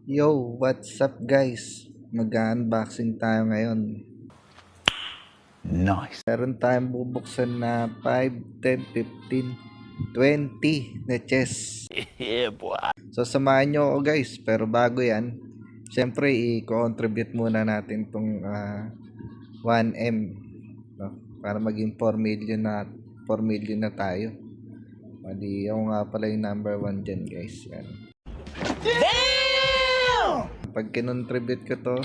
Yo, what's up guys? Mag-unboxing tayo ngayon. Nice. Meron tayong bubuksan na 5, 10, 15, 20 na chess. Yeah, boy. So samahan nyo ako guys, pero bago yan, syempre i-contribute muna natin tong 1M, no? Para maging 4 million na tayo. Mali, ako nga pala yung number 1 dyan guys. Yan. Damn! Pag kinontribute ko to,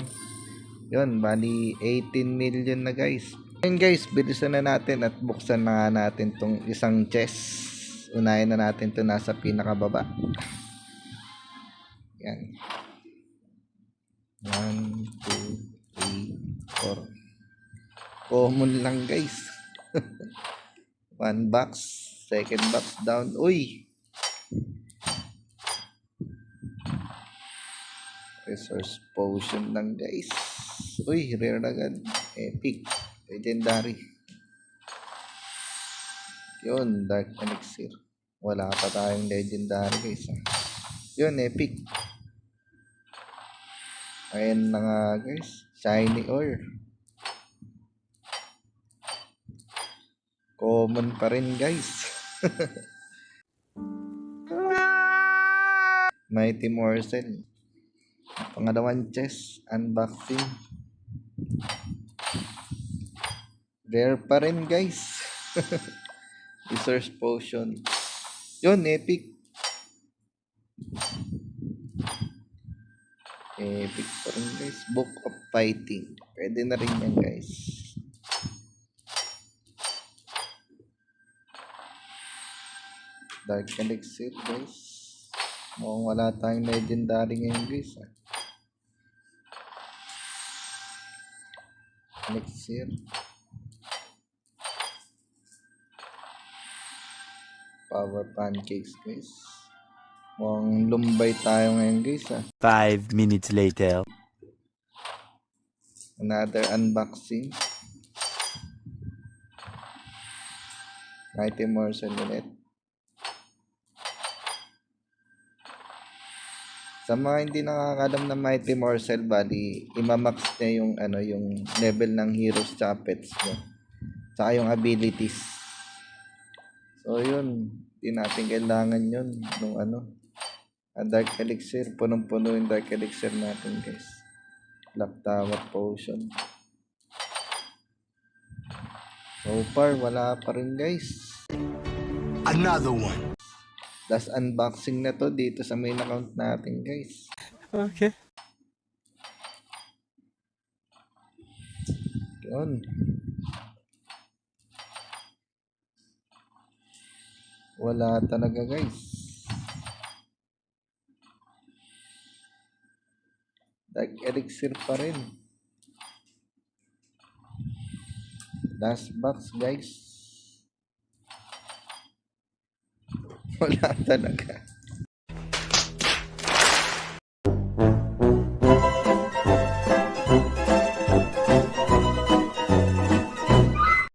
yun, bali 18 million na guys. Ngayon guys, bilisan na natin at buksan na natin tong isang chest. Unahin na natin to nasa pinakababa. Yan. 1, 2, 3, 4. Common lang guys. One box. Second box down. Uy! Resource potion lang guys. Uy, rare agad. Epic. Legendary. Yun, Dark Elixir. Wala pa tayong legendary guys. Yun, epic. Ayan na nga guys. Shiny ore. Common pa rin guys. Mighty Morsel. Pangalawang chest. Unboxing. Rare pa rin guys. Resource potion. Yun, epic. Epic pa rin guys. Book of Fighting. Pwede na rin yan guys. Dark Elixir guys. Mukhang wala tayong legendary ngayon guys. Elixir. Power pancakes guys. Mukhang lumbay tayo ngayon guys. 5 minutes later. Another unboxing. Mighty Morsel ulit. Sa mga hindi nakakalam na Mighty Morsel, bali imamax niya yung yung level ng heroes tsaka pets mo. Tsaka yung abilities. So yun, hindi natin kailangan yun nung Dark Elixir. Punong-puno yung Dark Elixir natin guys. Black Tower Potion. So far, wala pa rin guys. Another one. Last unboxing na to dito sa main account natin guys. Okay. Yun. Wala talaga guys. Dark Elixir pa rin. Last box guys. Wala talaga.